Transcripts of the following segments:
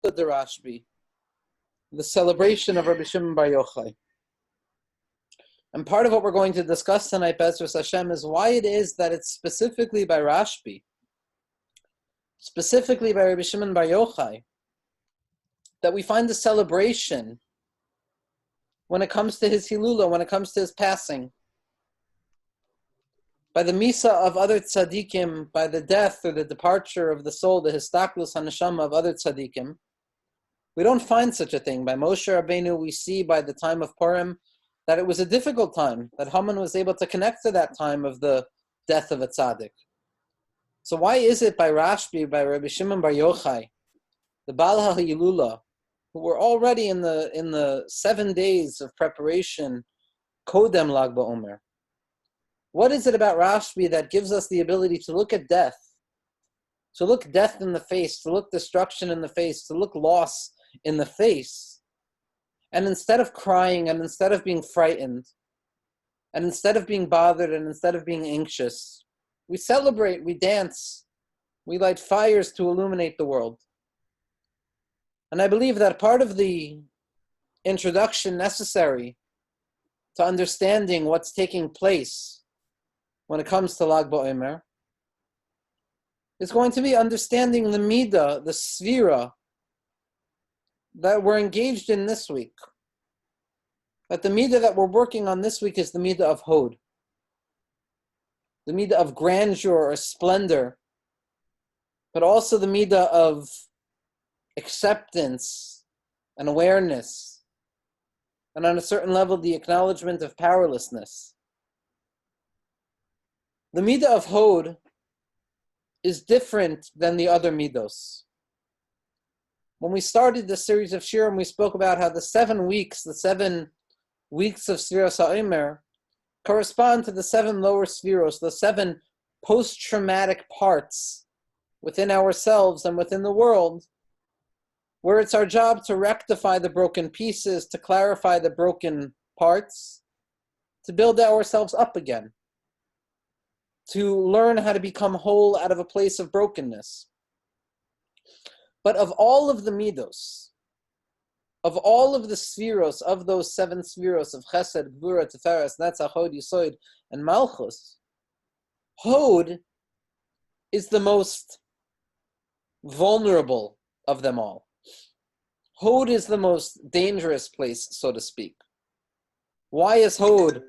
the Rashbi, the celebration of Rabbi Shimon Bar Yochai. And part of what we're going to discuss tonight, Bezras Hashem, is why it is that it's specifically by Rashbi, specifically by Rabbi Shimon Bar Yochai, that we find the celebration when it comes to his Hilula, when it comes to his passing. By the Misa of other tzaddikim, by the death or the departure of the soul, the Histaklus HaNeshama of other tzaddikim, we don't find such a thing. By Moshe Rabbeinu, we see by the time of Purim that it was a difficult time, that Haman was able to connect to that time of the death of a tzaddik. So why is it by Rashbi, by Rabbi Shimon Bar Yochai, the Baal HaYilula, who were already in the 7 days of preparation, Kodem Lag BaOmer? What is it about Rashbi that gives us the ability to look at death, to look death in the face, to look destruction in the face, to look loss in the face, and instead of crying, and instead of being frightened, and instead of being bothered, and instead of being anxious, we celebrate, we dance, we light fires to illuminate the world. And I believe that part of the introduction necessary to understanding what's taking place when it comes to Lag BaOmer is going to be understanding the Midah, the Sphira, that we're engaged in this week. That the Midah that we're working on this week is the Midah of Hoed. The Midah of grandeur or splendor, but also the Midah of acceptance and awareness, and on a certain level, the acknowledgement of powerlessness. The Midah of Hoed is different than the other Midos. When we started this series of Shirim, we spoke about how the 7 weeks of Sfiras HaOmer correspond to the 7 lower Sfiros, the 7 post-traumatic parts within ourselves and within the world, where it's our job to rectify the broken pieces, to clarify the broken parts, to build ourselves up again, to learn how to become whole out of a place of brokenness. But of all of the midos, of all of the spheros, of those 7 spheros of Chesed, Gvura, Tiferes, Netzach, Hod, Yesod, and Malchus, Hod is the most vulnerable of them all. Hod is the most dangerous place, so to speak. Why is Hod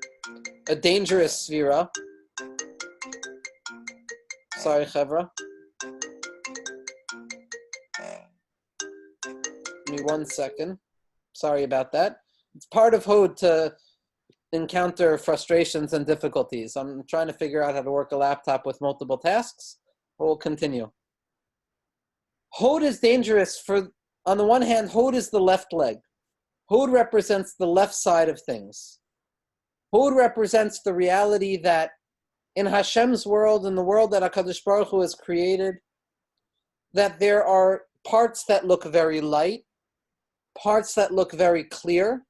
a dangerous sphera? Sorry, Chevra. Give me 1 second. Sorry about that. It's part of Hoed to encounter frustrations and difficulties. I'm trying to figure out how to work a laptop with multiple tasks. We'll continue. Hoed is dangerous for, on the one hand, Hoed is the left leg. Hoed represents the left side of things. Hoed represents the reality that in Hashem's world, in the world that HaKadosh Baruch Hu has created, that there are parts that look very light, parts that look very clear,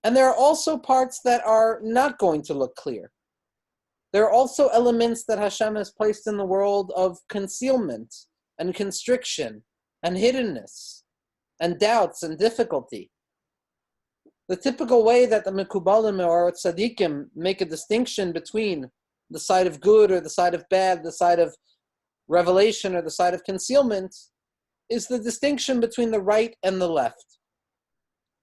and there are also parts that are not going to look clear. There are also elements that Hashem has placed in the world of concealment and constriction and hiddenness and doubts and difficulty. The typical way that the Mekubalim or Tzaddikim make a distinction between the side of good or the side of bad, the side of revelation or the side of concealment, is the distinction between the right and the left.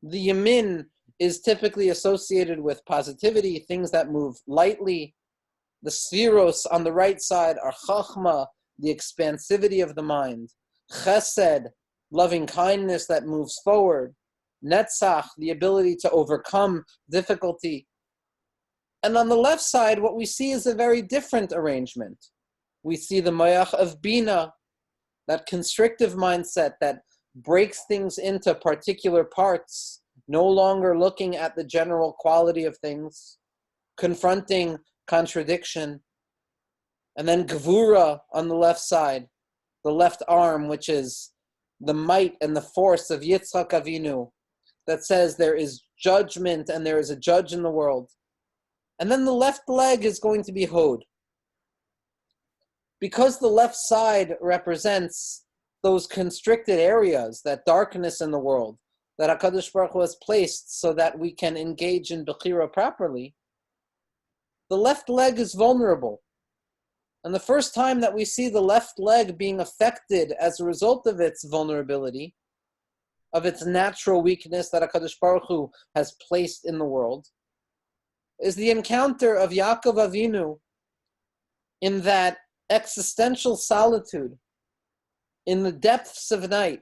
The Yamin is typically associated with positivity, things that move lightly. The Sfiros on the right side are Chachma, the expansivity of the mind. Chesed, loving kindness that moves forward. Netzach, the ability to overcome difficulty. And on the left side, what we see is a very different arrangement. We see the Mayach of Bina, that constrictive mindset that breaks things into particular parts, no longer looking at the general quality of things, confronting contradiction. And then Gevura on the left side, the left arm, which is the might and the force of Yaakov Avinu, that says there is judgment and there is a judge in the world. And then the left leg is going to be Hoed. Because the left side represents those constricted areas, that darkness in the world, that HaKadosh Baruch Hu has placed so that we can engage in Bechira properly, the left leg is vulnerable. And the first time that we see the left leg being affected as a result of its vulnerability, of its natural weakness that HaKadosh Baruch Hu has placed in the world, is the encounter of Yaakov Avinu in that existential solitude, in the depths of night,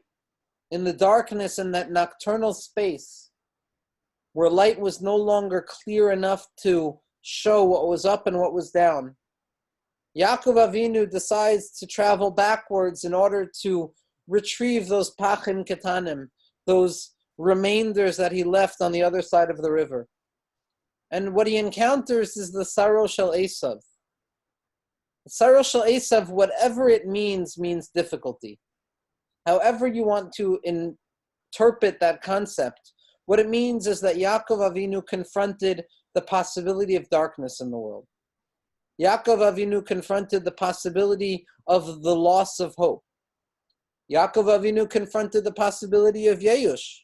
in the darkness, in that nocturnal space, where light was no longer clear enough to show what was up and what was down. Yaakov Avinu decides to travel backwards in order to retrieve those pachim ketanim, those remainders that he left on the other side of the river. And what he encounters is the Saro Shel Esav. The Saro Shel Esav, whatever it means difficulty. However you want to interpret that concept, what it means is that Yaakov Avinu confronted the possibility of darkness in the world. Yaakov Avinu confronted the possibility of the loss of hope. Yaakov Avinu confronted the possibility of Yeyush.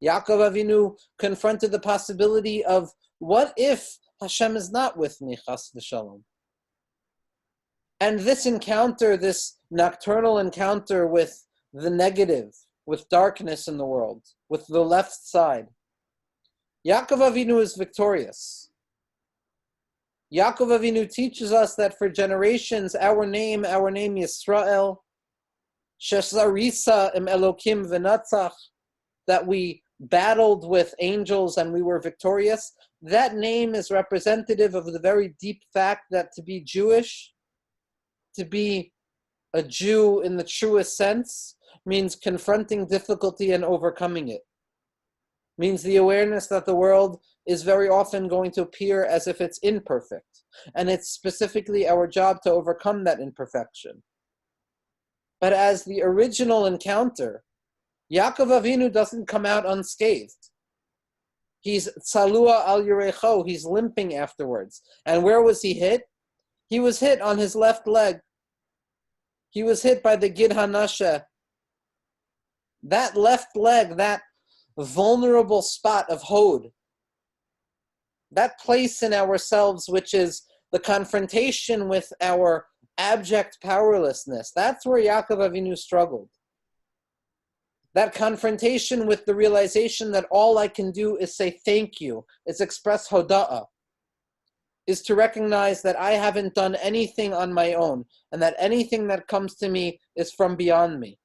Yaakov Avinu confronted the possibility of, what if Hashem is not with me, chas v'shalom? And this encounter, this nocturnal encounter with the negative, with darkness in the world, with the left side, Yaakov Avinu is victorious. Yaakov Avinu teaches us that for generations, our name Yisrael, Shesarisa im Elokim v'natzach, that we battled with angels and we were victorious. That name is representative of the very deep fact that to be Jewish, to be a Jew in the truest sense, means confronting difficulty and overcoming it. Means the awareness that the world is very often going to appear as if it's imperfect. And it's specifically our job to overcome that imperfecho. But as the original encounter, Yaakov Avinu doesn't come out unscathed. He's tzalua al yurecho, he's limping afterwards. And where was he hit? He was hit on his left leg. He was hit by the Gid Hanashe. That left leg, that vulnerable spot of Hoed, that place in ourselves which is the confrontation with our abject powerlessness, that's where Yaakov Avinu struggled. That confrontation with the realization that all I can do is say thank you, is express hoda'ah, is to recognize that I haven't done anything on my own, and that anything that comes to me is from beyond me.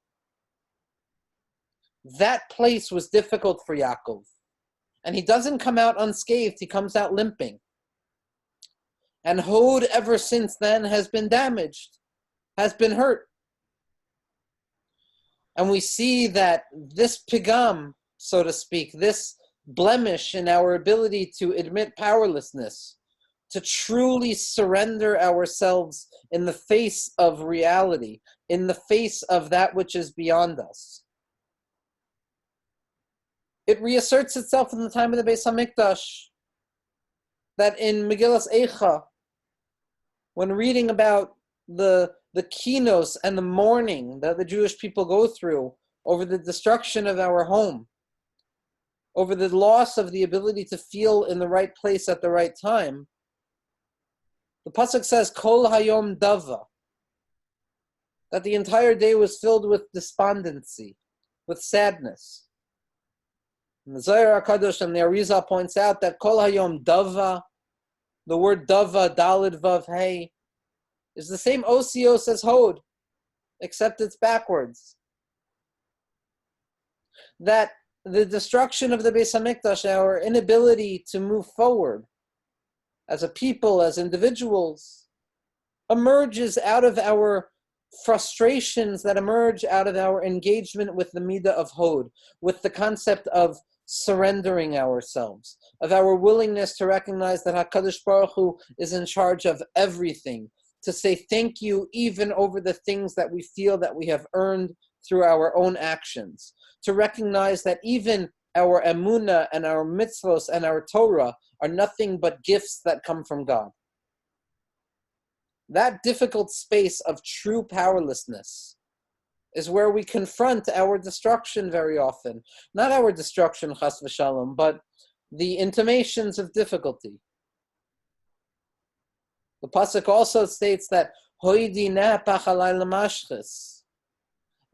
That place was difficult for Yaakov. And he doesn't come out unscathed, he comes out limping. And Hoed ever since then has been damaged, has been hurt. And we see that this pigam, so to speak, this blemish in our ability to admit powerlessness, to truly surrender ourselves in the face of reality, in the face of that which is beyond us. It reasserts itself in the time of the Beis HaMikdash, that in Megillas Eicha, when reading about the kinos and the mourning that the Jewish people go through over the destruction of our home, over the loss of the ability to feel in the right place at the right time, the pasuk says, Kol hayom dava, that the entire day was filled with despondency, with sadness. And the Zohar HaKadosh and the Arizal points out that Kol hayom dava, the word dava, dalid vav hey, is the same osios as Hoed, except it's backwards. That the destruction of the Beis HaMikdash, our inability to move forward as a people, as individuals, emerges out of our frustrations that emerge out of our engagement with the midah of Hoed, with the concept of surrendering ourselves, of our willingness to recognize that HaKadosh Baruch Hu is in charge of everything, to say thank you even over the things that we feel that we have earned through our own actions, to recognize that even our emunah and our mitzvos and our Torah are nothing but gifts that come from God. That difficult space of true powerlessness is where we confront our destruction very often. Not our destruction, chas v'shalom, but the intimations of difficulty. The pasuk also states that Hoedi ne'apach alai lamashchis,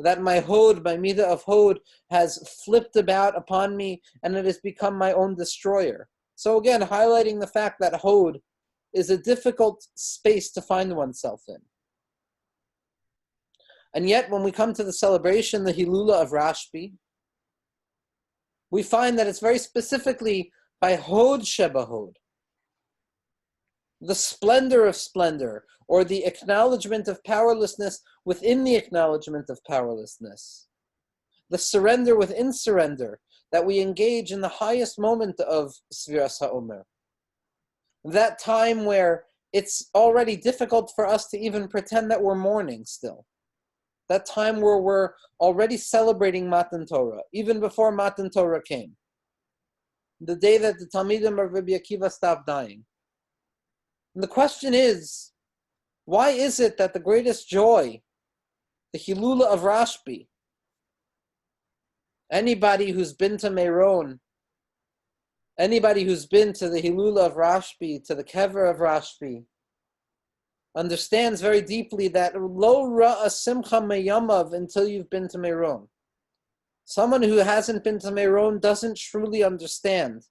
that my Hoed, my midah of Hoed, has flipped about upon me and it has become my own destroyer. So again, highlighting the fact that Hoed is a difficult space to find oneself in. And yet, when we come to the celebration, the Hilula of Rashbi, we find that it's very specifically by Hoed Sheba Hoed, the splendor of splendor, or the acknowledgement of powerlessness within the acknowledgement of powerlessness, the surrender within surrender, that we engage in the highest moment of Sviras HaOmer. That time where it's already difficult for us to even pretend that we're mourning still. That time where we're already celebrating Matan Torah, even before Matan Torah came. The day that the Talmidim of Rabbi Akiva stopped dying. And the question is, why is it that the greatest joy, the Hilula of Rashbi, anybody who's been to Meron, anybody who's been to the Hilula of Rashbi, to the Kever of Rashbi, understands very deeply that lo ra'a simcha meyamav until you've been to Meron. Someone who hasn't been to Meron doesn't truly understand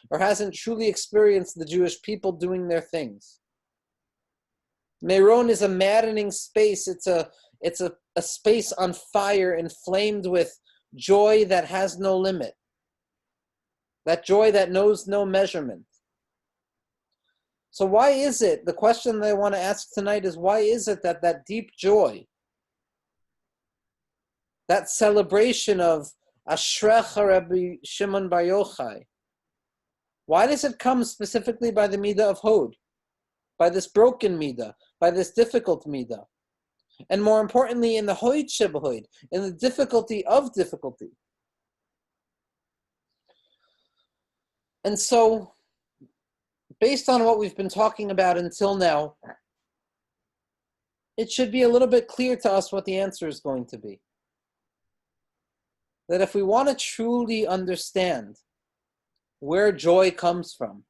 or hasn't truly experienced the Jewish people doing their things. Meron is a maddening space. It's a space on fire, inflamed with joy that has no limit. That joy that knows no measurement. So why is it, the question that I want to ask tonight is, why is it that that deep joy, that celebration of Ashrecha Rabbi Shimon Bar Yochai, why does it come specifically by the midah of Hoed, by this broken midah, by this difficult midah? And more importantly, in the Hoed Sheba Hoed, in the difficulty of difficulty. And so, based on what we've been talking about until now, it should be a little bit clear to us what the answer is going to be. That if we want to truly understand where joy comes from,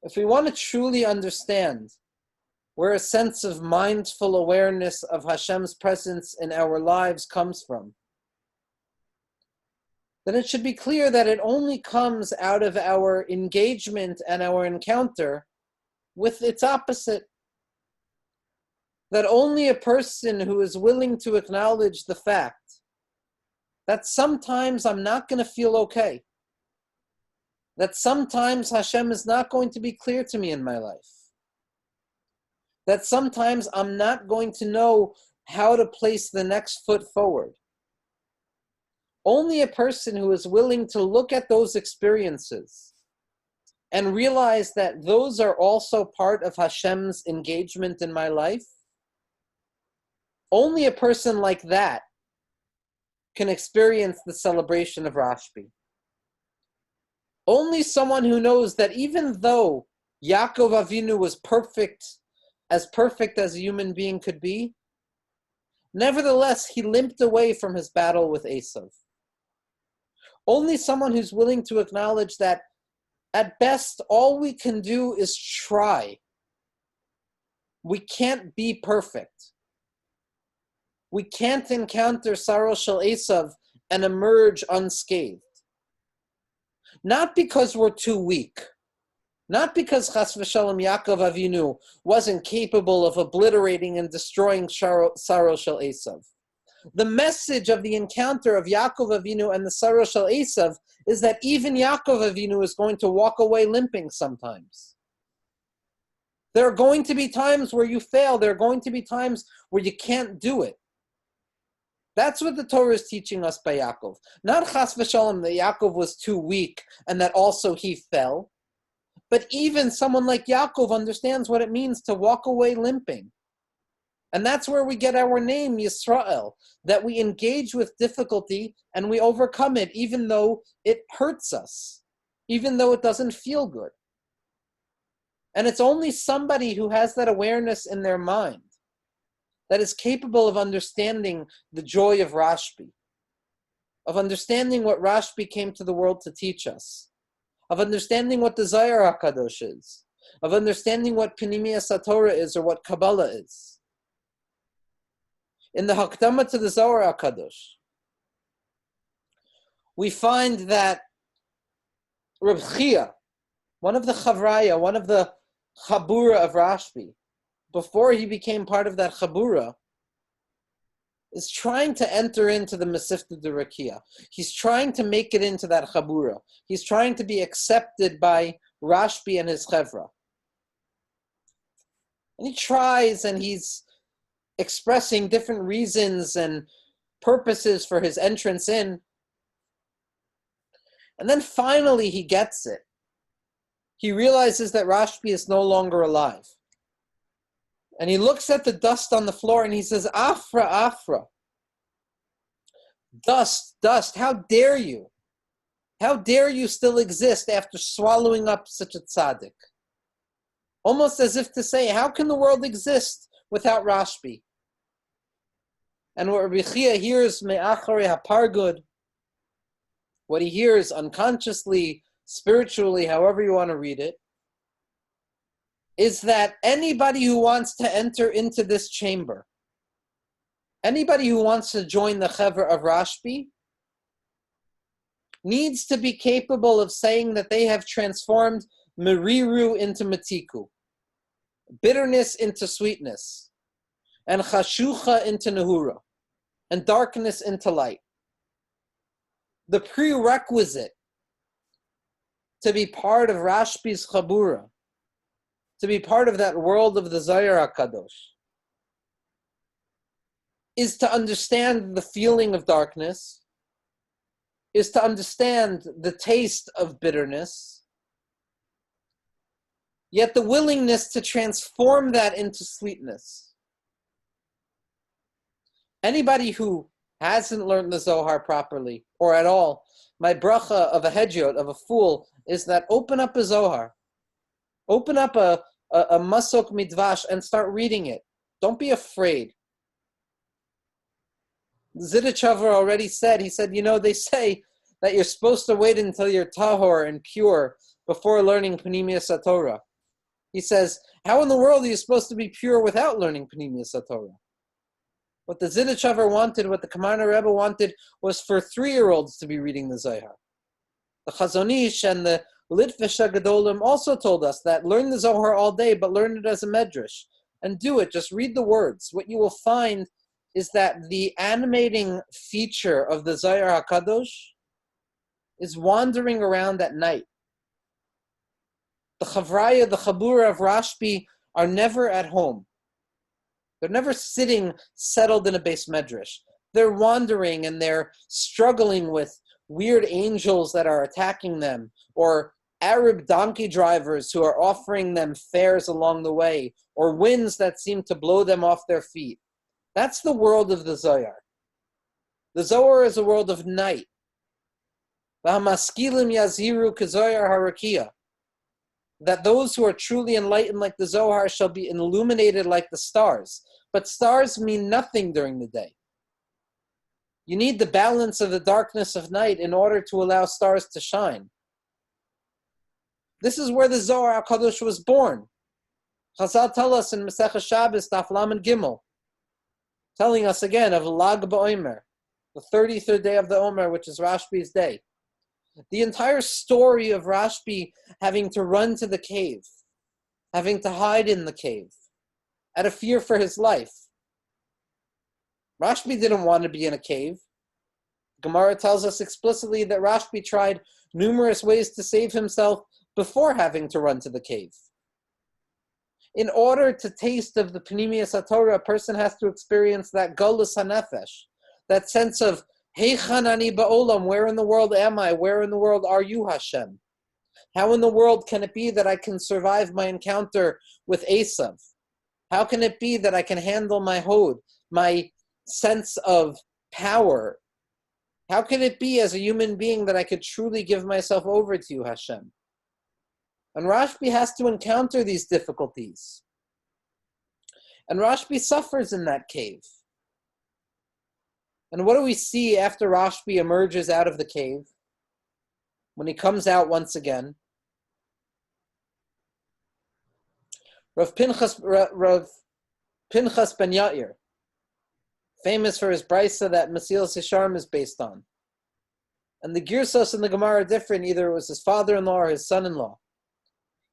if we want to truly understand where a sense of mindful awareness of Hashem's presence in our lives comes from, then it should be clear that it only comes out of our engagement and our encounter with its opposite. That only a person who is willing to acknowledge the fact that sometimes I'm not going to feel okay, that sometimes Hashem is not going to be clear to me in my life, that sometimes I'm not going to know how to place the next foot forward. Only a person who is willing to look at those experiences and realize that those are also part of Hashem's engagement in my life, only a person like that can experience the celebration of Rashbi. Only someone who knows that even though Yaakov Avinu was perfect as a human being could be, nevertheless he limped away from his battle with Esav. Only someone who's willing to acknowledge that at best all we can do is try. We can't be perfect. We can't encounter Sarah Shel Esav and emerge unscathed. Not because we're too weak. Not because Chas v'Shalom Yaakov Avinu wasn't capable of obliterating and destroying Sarah Shel Esav. The message of the encounter of Yaakov Avinu and the Sarah Shel Esav is that even Yaakov Avinu is going to walk away limping sometimes. There are going to be times where you fail. There are going to be times where you can't do it. That's what the Torah is teaching us by Yaakov. Not Chas v'Shalom that Yaakov was too weak and that also he fell. But even someone like Yaakov understands what it means to walk away limping. And that's where we get our name, Yisrael, that we engage with difficulty and we overcome it, even though it hurts us, even though it doesn't feel good. And it's only somebody who has that awareness in their mind, that is capable of understanding the joy of Rashbi, of understanding what Rashbi came to the world to teach us, of understanding what the Zohar HaKadosh is, of understanding what Pnimiyas HaTorah is or what Kabbalah is. In the Hakdama to the Zohar HaKadosh, we find that Reb Chia, one of the Chavraya, one of the Chabura of Rashbi, before he became part of that Chabura, is trying to enter into the Mesifta de Rakia. He's trying to make it into that Chabura. He's trying to be accepted by Rashbi and his Chevra. And he tries, and he's expressing different reasons and purposes for his entrance in. And then finally he gets it. He realizes that Rashbi is no longer alive. And he looks at the dust on the floor and he says, Afra, Afra. Dust, dust, how dare you? How dare you still exist after swallowing up such a tzaddik? Almost as if to say, how can the world exist without Rashbi? And what Rabbi Chia hears, me'achare hapargud, what he hears unconsciously, spiritually, however you want to read it, is that anybody who wants to enter into this chamber, anybody who wants to join the Chevra of Rashbi, needs to be capable of saying that they have transformed Meriru into Matiku, bitterness into sweetness, and Chashucha into Nehura, and darkness into light. The prerequisite to be part of Rashbi's Chabura, to be part of that world of the Zohar HaKadosh, is to understand the feeling of darkness, is to understand the taste of bitterness, yet the willingness to transform that into sweetness. Anybody who hasn't learned the Zohar properly, or at all, my bracha of a hedjot, of a fool, is that open up a Zohar. Open up a Masok Midvash and start reading it. Don't be afraid. Zidichavar already said, he said, they say that you're supposed to wait until you're tahor and pure before learning Pnimiyas HaTorah. He says, how in the world are you supposed to be pure without learning Pnimiyas HaTorah? What the Zidichavar wanted, what the Kamarna Rebbe wanted, was for 3-year-olds to be reading the Zohar. The Chazon Ish and the Litvish Gadolim also told us that learn the Zohar all day, but learn it as a medrash. And do it, just read the words. What you will find is that the animating feature of the Zohar HaKadosh is wandering around at night. The Chavraya, the Chabura of Rashbi are never at home. They're never sitting settled in a base medrash. They're wandering and they're struggling with weird angels that are attacking them, or Arab donkey drivers who are offering them fares along the way, or winds that seem to blow them off their feet. That's the world of the Zohar. The Zohar is a world of night. V'hamaskilim yaziru kezohar harakia. That those who are truly enlightened like the Zohar shall be illuminated like the stars. But stars mean nothing during the day. You need the balance of the darkness of night in order to allow stars to shine. This is where the Zohar HaKadosh was born. Chazal tell us in Masechah Shabbos, Daf Lamed Gimel, telling us again of Lag BaOmer, the 33rd day of the Omer, which is Rashbi's day. The entire story of Rashbi having to run to the cave, having to hide in the cave, out of fear for his life. Rashbi didn't want to be in a cave. Gemara tells us explicitly that Rashbi tried numerous ways to save himself before having to run to the cave. In order to taste of the Pnimiyas HaTorah, a person has to experience that Golus HaNefesh, that sense of, Heichan ani ba'olam, where in the world am I? Where in the world are you, Hashem? How in the world can it be that I can survive my encounter with Esav? How can it be that I can handle my Hoed, my sense of power? How can it be as a human being that I could truly give myself over to you, Hashem? And Rashbi has to encounter these difficulties. And Rashbi suffers in that cave. And what do we see after Rashbi emerges out of the cave? When he comes out once again, Rav Pinchas ben Yair, famous for his brisa that Mesilas Yesharim is based on. And the Girsos in the Gemara are different. Either it was his father-in-law or his son-in-law.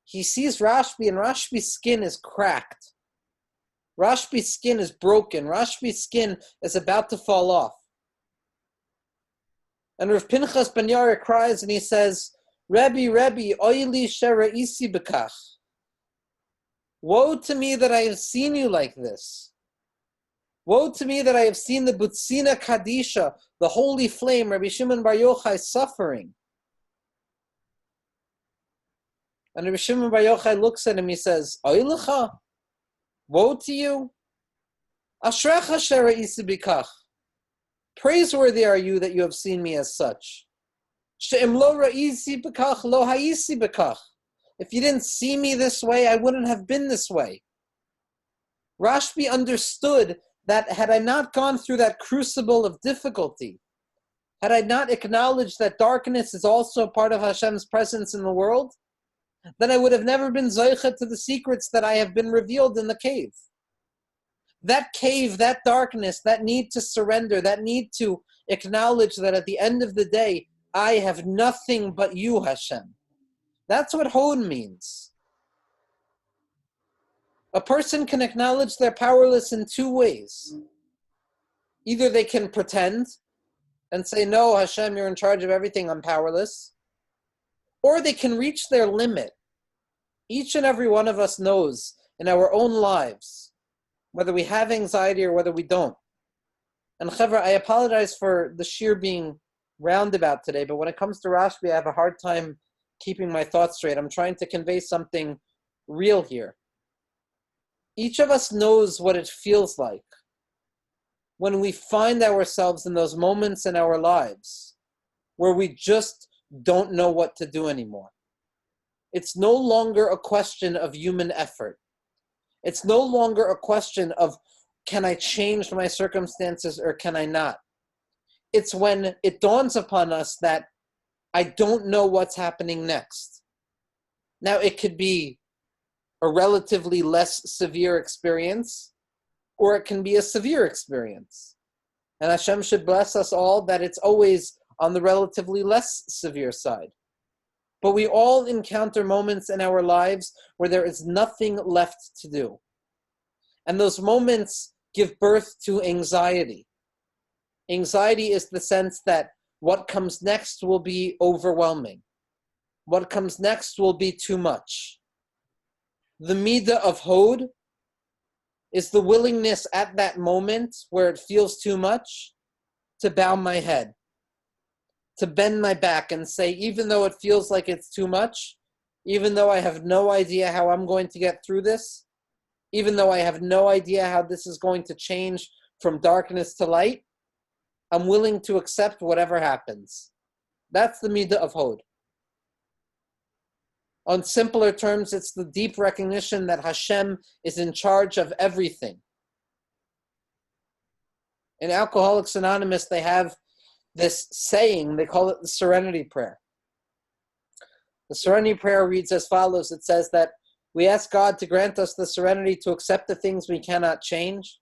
He sees Rashbi, and Rashbi's skin is cracked. Rashbi's skin is broken. Rashbi's skin is about to fall off. And Rav Pinchas ben Yair cries and he says, Rebbe, oili shera'isi bekach. Woe to me that I have seen you like this. Woe to me that I have seen the Butzina Kadisha, the holy flame, Rabbi Shimon Bar Yochai, suffering. And Rabbi Shimon Bar Yochai looks at him, he says, Oilecha, woe to you. Ashrecha shera'isi bekach. Praiseworthy are you that you have seen me as such. She'im lo ra'isi bekach, lo ha'isi bekach. If you didn't see me this way, I wouldn't have been this way. Rashbi understood that had I not gone through that crucible of difficulty, had I not acknowledged that darkness is also part of Hashem's presence in the world, then I would have never been zoicha to the secrets that I have been revealed in the cave. That cave, that darkness, that need to surrender, that need to acknowledge that at the end of the day, I have nothing but you, Hashem. That's what Hoed means. A person can acknowledge they're powerless in two ways. Either they can pretend and say, no, Hashem, you're in charge of everything, I'm powerless. Or they can reach their limit. Each and every one of us knows in our own lives, whether we have anxiety or whether we don't. And Chevra, I apologize for the sheer being roundabout today, but when it comes to Rashbi, I have a hard time keeping my thoughts straight. I'm trying to convey something real here. Each of us knows what it feels like when we find ourselves in those moments in our lives where we just don't know what to do anymore. It's no longer a question of human effort. It's no longer a question of, can I change my circumstances or can I not? It's when it dawns upon us that I don't know what's happening next. Now, it could be a relatively less severe experience, or it can be a severe experience. And Hashem should bless us all that it's always on the relatively less severe side. But we all encounter moments in our lives where there is nothing left to do. And those moments give birth to anxiety. Anxiety is the sense that what comes next will be overwhelming. What comes next will be too much. The midah of Hoed is the willingness at that moment where it feels too much to bow my head, to bend my back and say, even though it feels like it's too much, even though I have no idea how I'm going to get through this, even though I have no idea how this is going to change from darkness to light, I'm willing to accept whatever happens. That's the midah of Hoed. On simpler terms, it's the deep recognition that Hashem is in charge of everything. In Alcoholics Anonymous, they have this saying, they call it the Serenity Prayer. The Serenity Prayer reads as follows. It says that we ask God to grant us the serenity to accept the things we cannot change,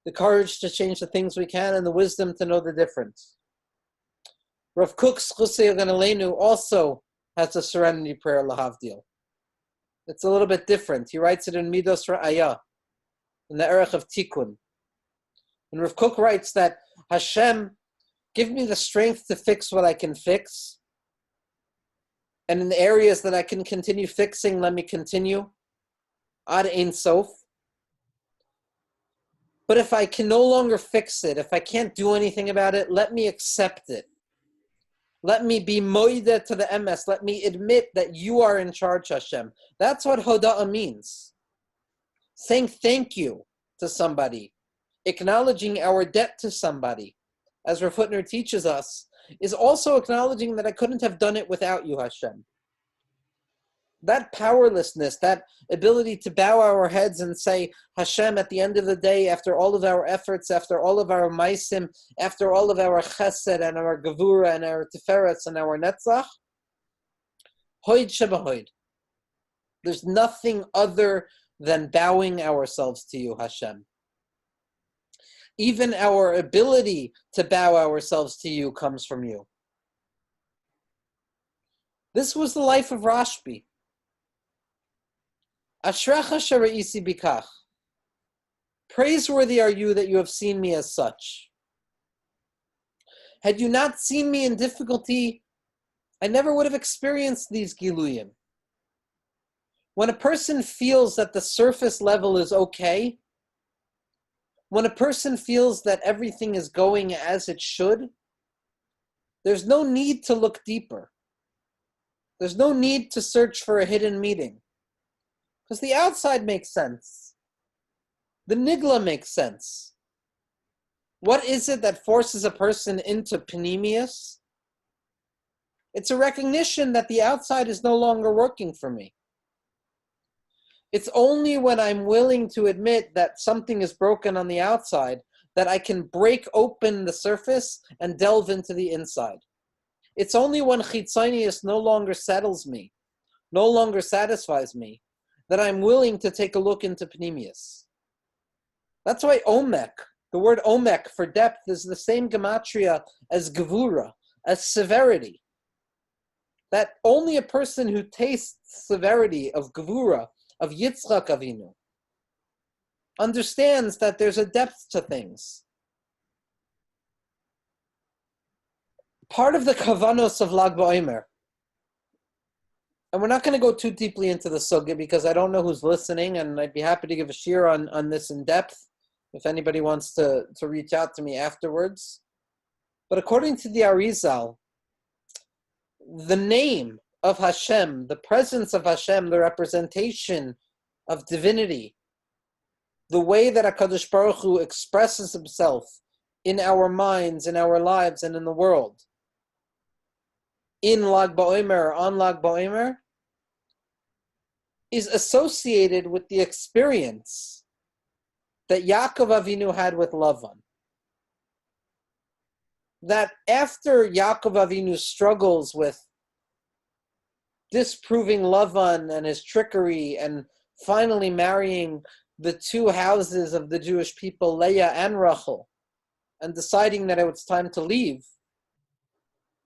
the courage to change the things we can, and the wisdom to know the difference. Rav Kook's Chusei Ganalenu also has a serenity prayer, lahavdil. It's a little bit different. He writes it in Midos Ra'aya, in the Erech of Tikkun. And Rav Kook writes that, Hashem, give me the strength to fix what I can fix. And in the areas that I can continue fixing, let me continue. Ad Ein Sof. But if I can no longer fix it, if I can't do anything about it, let me accept it. Let me be moida to the emes. Let me admit that you are in charge, Hashem. That's what hoda'ah means. Saying thank you to somebody, acknowledging our debt to somebody, as Rav Hutner teaches us, is also acknowledging that I couldn't have done it without you, Hashem. that powerlessness, that ability to bow our heads and say, Hashem, at the end of the day, after all of our efforts, after all of our maisim, after all of our chesed and our gevura and our tiferetz and our netzach, Hoed sheba Hoed. There's nothing other than bowing ourselves to you, Hashem. Even our ability to bow ourselves to you comes from you. This was the life of Rashbi. Ashrecha shara'isi bikach. Praiseworthy are you that you have seen me as such. Had you not seen me in difficulty, I never would have experienced these giluyim. When a person feels that the surface level is okay, when a person feels that everything is going as it should, there's no need to look deeper. There's no need to search for a hidden meaning. Because the outside makes sense. The nigla makes sense. What is it that forces a person into panemius? It's a recognition that the outside is no longer working for me. It's only when I'm willing to admit that something is broken on the outside that I can break open the surface and delve into the inside. It's only when chitzonius no longer settles me, no longer satisfies me, that I'm willing to take a look into panemius. That's why omek, the word omek for depth, is the same gematria as gevura, as severity. That only a person who tastes severity of gevura, of Yitzchak Avinu, understands that there's a depth to things. Part of the kavanos of Lag BaOmer, and we're not going to go too deeply into the sugya because I don't know who's listening, and I'd be happy to give a shir on this in depth if anybody wants to reach out to me afterwards. But according to the Arizal, the name of Hashem, the presence of Hashem, the representation of divinity, the way that HaKadosh Baruch Hu expresses himself in our minds, in our lives, and in the world, in Lag BaOmer, on Lag BaOmer, is associated with the experience that Yaakov Avinu had with Lavan. That after Yaakov Avinu struggles with disproving Lavan and his trickery and finally marrying the two houses of the Jewish people, Leah and Rachel, and deciding that it was time to leave,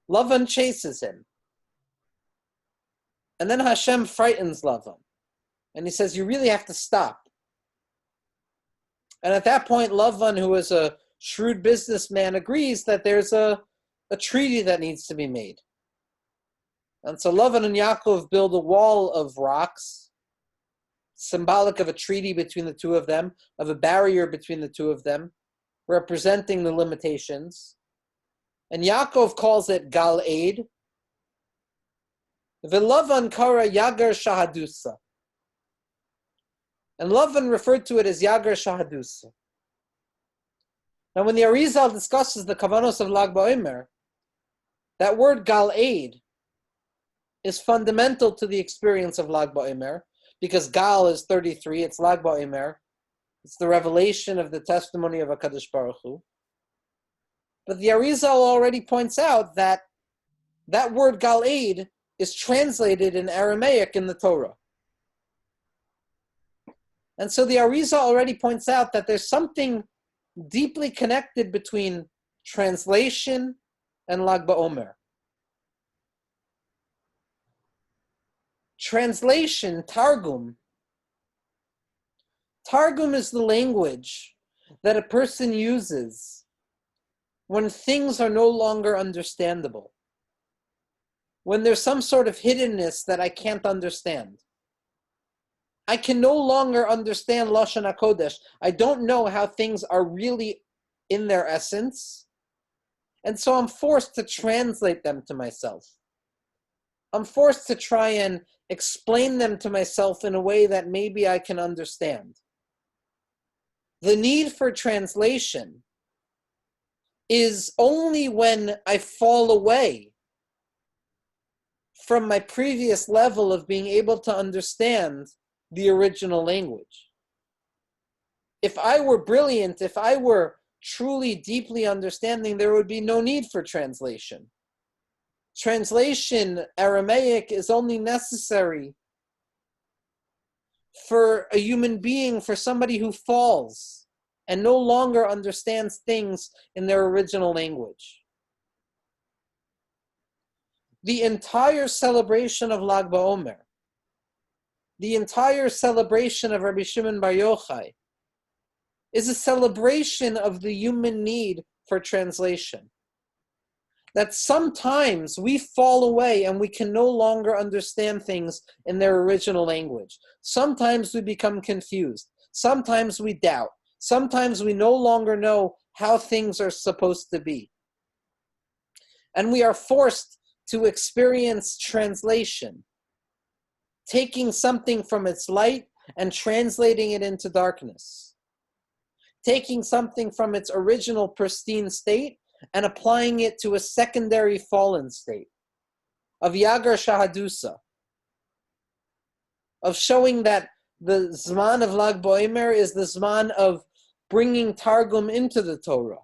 Lavan chases him. And then Hashem frightens Lavan. And he says, you really have to stop. And at that point, Lavan, who is a shrewd businessman, agrees that there's a treaty that needs to be made. And so Lavan and Yaakov build a wall of rocks, symbolic of a treaty between the two of them, of a barrier between the two of them, representing the limitations. And Yaakov calls it Gal Eid. V'Lavan kara Yagar Shahadusa. And Lavan referred to it as Yagar Shahadusa. Now when the Arizal discusses the Kavanos of Lag BaOmer, that word Gal Eid is fundamental to the experience of Lag BaOmer, because Gal is 33, it's Lag BaOmer, it's the revelation of the testimony of HaKadosh Baruch Hu. But the Arizal already points out that that word Gal Eid is translated in Aramaic in the Torah. And so the Arizal already points out that there's something deeply connected between translation and Lag BaOmer. Translation, Targum. Targum is the language that a person uses when things are no longer understandable. When there's some sort of hiddenness that I can't understand. I can no longer understand Lashon HaKodesh. I don't know how things are really in their essence. And so I'm forced to translate them to myself. I'm forced to try and explain them to myself in a way that maybe I can understand. The need for translation is only when I fall away from my previous level of being able to understand the original language. If I were brilliant, if I were truly deeply understanding, there would be no need for translation. Translation, Aramaic, is only necessary for a human being, for somebody who falls and no longer understands things in their original language. The entire celebration of Lag BaOmer, the entire celebration of Rabbi Shimon Bar Yochai, is a celebration of the human need for translation. That sometimes we fall away and we can no longer understand things in their original language. Sometimes we become confused. Sometimes we doubt. Sometimes we no longer know how things are supposed to be. And we are forced to experience translation, taking something from its light and translating it into darkness, taking something from its original pristine state and applying it to a secondary fallen state of Yagar Shahadusa, of showing that the Zman of Lag BaOmer is the Zman of bringing Targum into the Torah.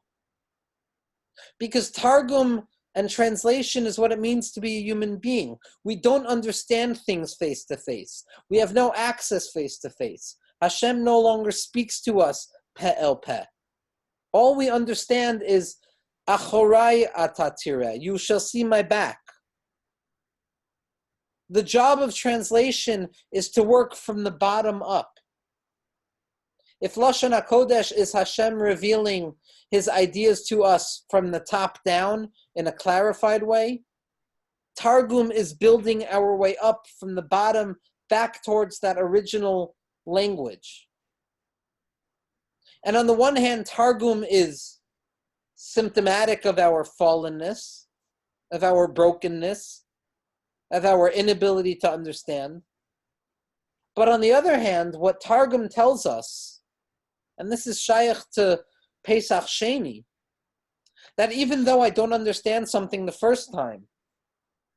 Because Targum and translation is what it means to be a human being. We don't understand things face to face. We have no access face to face. Hashem no longer speaks to us peh el peh. All we understand is Achorai atatire, you shall see my back. The job of translation is to work from the bottom up. If Lashon HaKodesh is Hashem revealing His ideas to us from the top down in a clarified way, Targum is building our way up from the bottom back towards that original language. And on the one hand, Targum is symptomatic of our fallenness, of our brokenness, of our inability to understand. But on the other hand, what Targum tells us, and this is shaykh to Pesach Sheni, that even though I don't understand something the first time,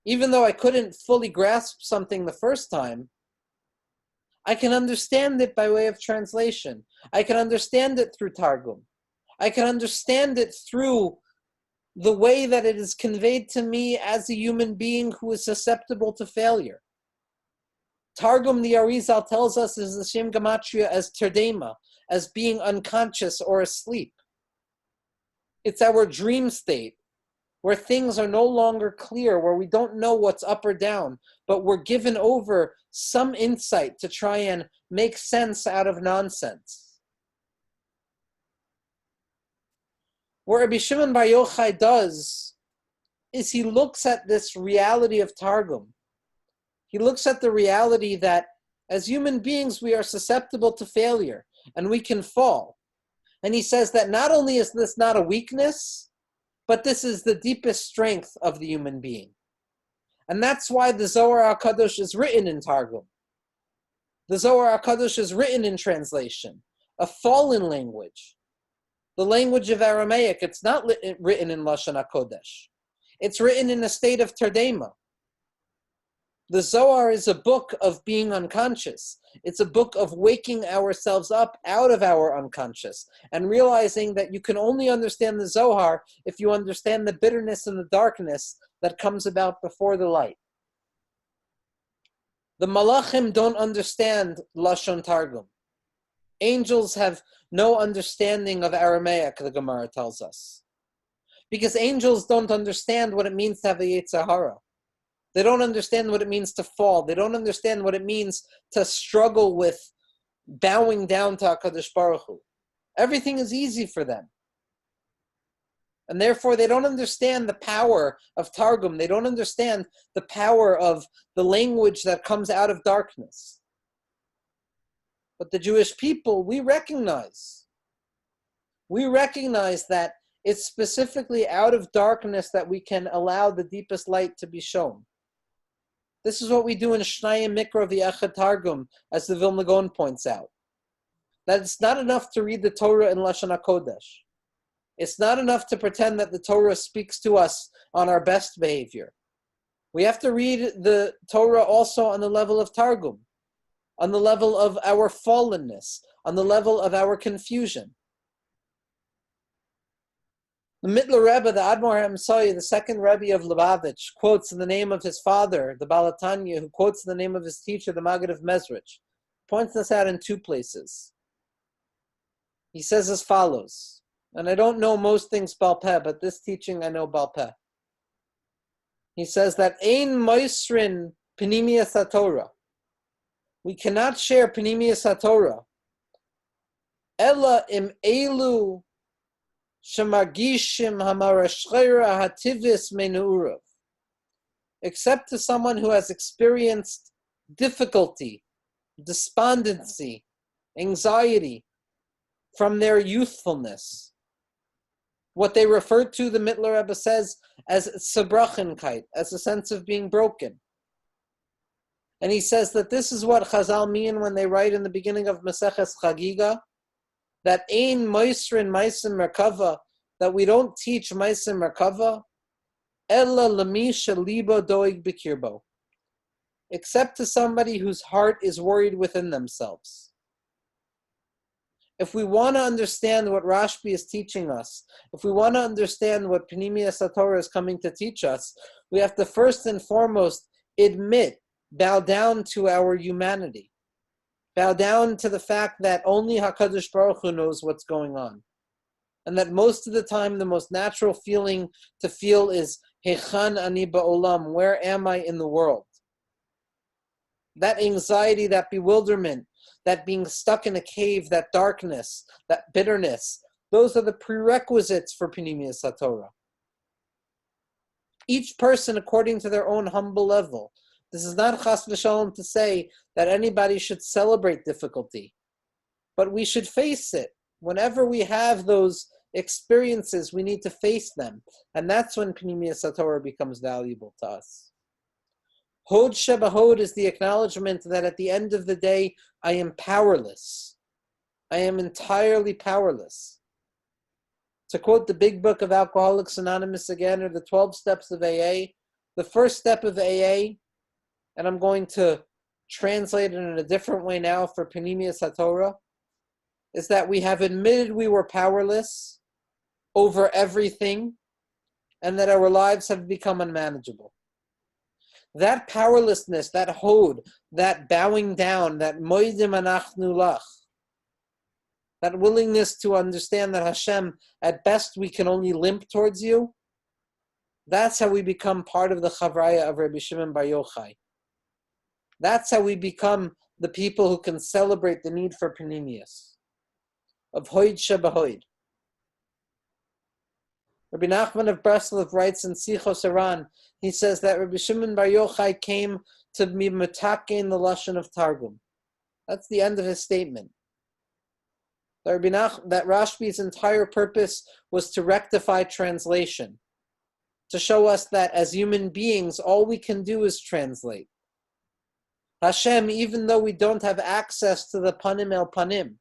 even though I couldn't fully grasp something the first time, I can understand it by way of translation. I can understand it through Targum. I can understand it through the way that it is conveyed to me as a human being who is susceptible to failure. Targum, the Arizal tells us, is the Shem Gematria as Terdema, as being unconscious or asleep. It's our dream state, where things are no longer clear, where we don't know what's up or down, but we're given over some insight to try and make sense out of nonsense. What Rabbi Shimon Bar Yochai does is he looks at this reality of Targum. He looks at the reality that as human beings we are susceptible to failure and we can fall. And he says that not only is this not a weakness, but this is the deepest strength of the human being. And that's why the Zohar HaKadosh is written in Targum. The Zohar HaKadosh is written in translation, a fallen language. The language of Aramaic, it's not written in Lashon HaKodesh. It's written in a state of Terdema. The Zohar is a book of being unconscious. It's a book of waking ourselves up out of our unconscious and realizing that you can only understand the Zohar if you understand the bitterness and the darkness that comes about before the light. The Malachim don't understand Lashon Targum. Angels have no understanding of Aramaic, the Gemara tells us. Because angels don't understand what it means to have a Yetzer Hara. They don't understand what it means to fall. They don't understand what it means to struggle with bowing down to HaKadosh Baruch Hu. Everything is easy for them. And therefore they don't understand the power of Targum. They don't understand the power of the language that comes out of darkness. But the Jewish people, we recognize that it's specifically out of darkness that we can allow the deepest light to be shown. This is what we do in Shnayim Mikra v'Echad Targum, as the Vilna Gaon points out. That it's not enough to read the Torah in Lashon HaKodesh. It's not enough to pretend that the Torah speaks to us on our best behavior. We have to read the Torah also on the level of Targum, on the level of our fallenness, on the level of our confusion. The Mittler Rebbe, the Admor HaMsai, the second Rebbe of Lubavitch, quotes in the name of his father, the Balatanya, who quotes in the name of his teacher, the Maggid of Mezrich, points this out in two places. He says as follows, and I don't know most things Baal Peh, but this teaching I know Baal Peh. He says that Ein Moisrin Pnimiyas HaTorah. We cannot share Pnimiyas HaTorah. Ella im Elu Shemargishim Hamarashchera Hativis Menuurav. Except to someone who has experienced difficulty, despondency, anxiety from their youthfulness. What they refer to, the Mittler Rebbe says, as Sabrachenkeit, as a sense of being broken. And he says that this is what Chazal mean when they write in the beginning of Maseches Chagiga, that Ein Moisrin Maisim Merkava, that we don't teach Maisim Merkava, Ella Lami Shalibo Doig Bikirbo, except to somebody whose heart is worried within themselves. If we want to understand what Rashbi is teaching us, if we want to understand what Pnimiyas HaTorah is coming to teach us, we have to first and foremost admit, bow down to our humanity. Bow down to the fact that only HaKadosh Baruch Hu knows what's going on. And that most of the time the most natural feeling to feel is, Hechan ani ba'olam, where am I in the world? That anxiety, that bewilderment, that being stuck in a cave, that darkness, that bitterness, those are the prerequisites for Pnimiyas HaTorah. Each person according to their own humble level. This is not chas v'shalom to say that anybody should celebrate difficulty, but we should face it. Whenever we have those experiences, we need to face them, and that's when Pnimiyas HaTorah becomes valuable to us. Hoed Sheba Hoed is the acknowledgement that at the end of the day, I am powerless. I am entirely powerless. To quote the big book of Alcoholics Anonymous again, or the 12 steps of AA, the first step of AA, and I'm going to translate it in a different way now for Pnimiyas HaTorah, is that we have admitted we were powerless over everything, and that our lives have become unmanageable. That powerlessness, that Hoed, that bowing down, that moidim anachnu lach, that willingness to understand that Hashem, at best we can only limp towards you, that's how we become part of the Chavraya of Rabbi Shimon Bar Yochai. That's how we become the people who can celebrate the need for Pnimiyas, of Hoed Sheba Hoed. Rabbi Nachman of Breslov writes in Sichos Iran, he says that Rabbi Shimon Bar Yochai came to be metakein the lashon of Targum. That's the end of his statement. That Rashbi's entire purpose was to rectify translation, to show us that as human beings, all we can do is translate. Hashem, even though we don't have access to the panim el panim,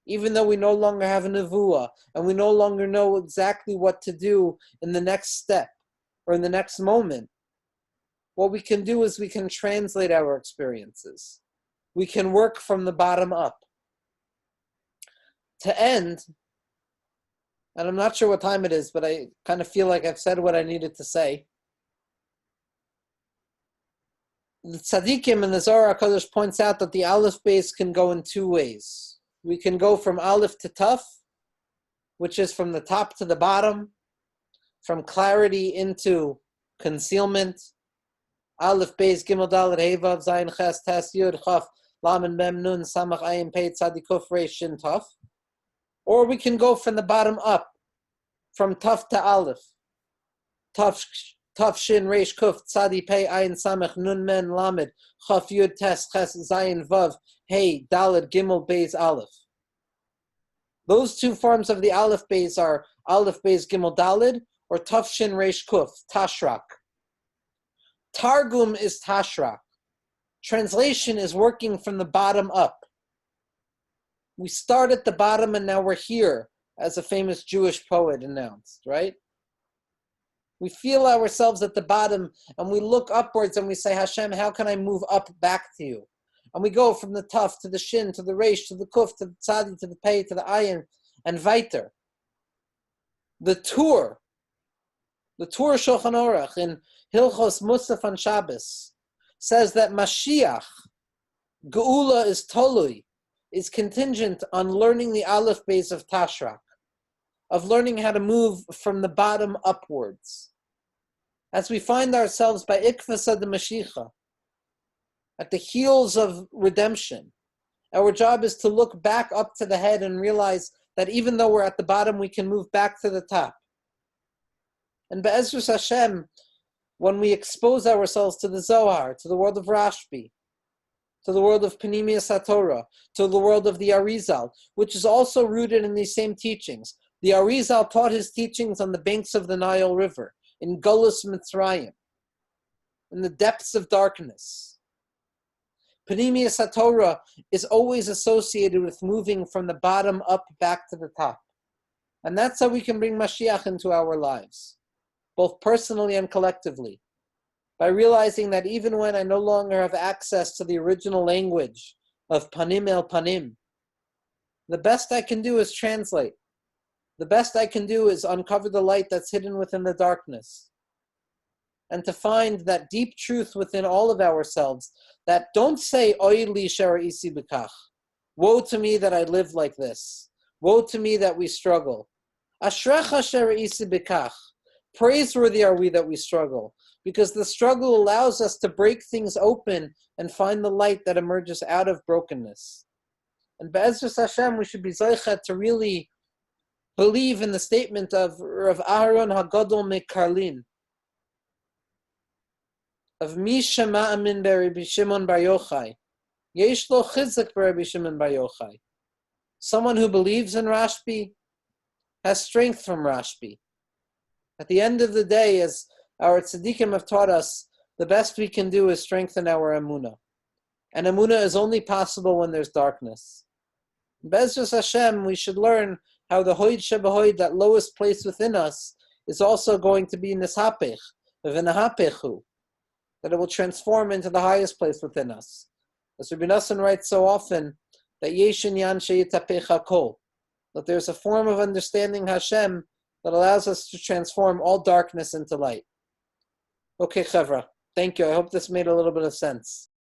even though we no longer have a nevuah, and we no longer know exactly what to do in the next step, or in the next moment, what we can do is we can translate our experiences. We can work from the bottom up. To end, and I'm not sure what time it is, but I kind of feel like I've said what I needed to say. The tzaddikim in the Zohar HaKadosh points out that the Aleph base can go in two ways. We can go from Aleph to Taf, which is from the top to the bottom, from clarity into concealment. Aleph Beis Gimel Dalet Hey Vav Zayin Ches Tes Yud Chaf Lamed Mem Nun Samach Ayin Pei Tzadi Kuf Reish Shin Taf. Or we can go from the bottom up, from Taf to Aleph. Taf Shin Reish Kuf Tzadi Pei Ayin Samach Nun Men Lamed Chaf Yud Tes Ches Zayin Vav Hey Dalet Gimel Beis Aleph. Those two forms of the Aleph Beis are Aleph Beis Gimel Daled or Taf Shin Reish Kuf, Tashrak. Targum is Tashrak. Translation is working from the bottom up. We start at the bottom and now we're here, as a famous Jewish poet announced, right? We feel ourselves at the bottom, and we look upwards and we say, Hashem, how can I move up back to you? And we go from the tuf to the shin, to the reish, to the kuf, to the tzadi, to the pei, to the ayin, and weiter. The Tur Shulchan Aruch in Hilchos Musaf on Shabbos says that Mashiach, Geula is tolui, is contingent on learning the Aleph Beis of Tashrak, of learning how to move from the bottom upwards. As we find ourselves by Ikvasa de Mashiach, at the heels of redemption, our job is to look back up to the head and realize that even though we're at the bottom, we can move back to the top. And Be'ezus Hashem, when we expose ourselves to the Zohar, to the world of Rashbi, to the world of Panimius HaTorah, to the world of the Arizal, which is also rooted in these same teachings. The Arizal taught his teachings on the banks of the Nile River, in Golus Mitzrayim, in the depths of darkness. Panimius HaTorah is always associated with moving from the bottom up back to the top. And that's how we can bring Mashiach into our lives, both personally and collectively, by realizing that even when I no longer have access to the original language of Panim el Panim, the best I can do is translate. The best I can do is uncover the light that's hidden within the darkness, and to find that deep truth within all of ourselves that don't say, Oy li shara isi b'kach. Woe to me that I live like this. Woe to me that we struggle. Ashrecha shara isi b'kach. Praiseworthy are we that we struggle, because the struggle allows us to break things open and find the light that emerges out of brokenness. And Be'ezus Hashem, we should be zeichet to really believe in the statement of Rav Aharon HaGadol Mekarlin, of Misha Ma'amin Rabbi Shimon Bar Yochai, Yesh lo chizuk Rabbi Shimon Bar Yochai. Someone who believes in Rashbi has strength from Rashbi. At the end of the day, as our tzaddikim have taught us, the best we can do is strengthen our emunah. And emunah is only possible when there's darkness. Be'ezus Hashem, we should learn how the Hoed Shebahoed, that lowest place within us, is also going to be nishapech, v'nahapechu, that it will transform into the highest place within us. As Rabbi Nassan writes so often, that Yeshin Yan Sheyitapech HaKol, that there's a form of understanding Hashem that allows us to transform all darkness into light. Okay, Chevra, thank you. I hope this made a little bit of sense.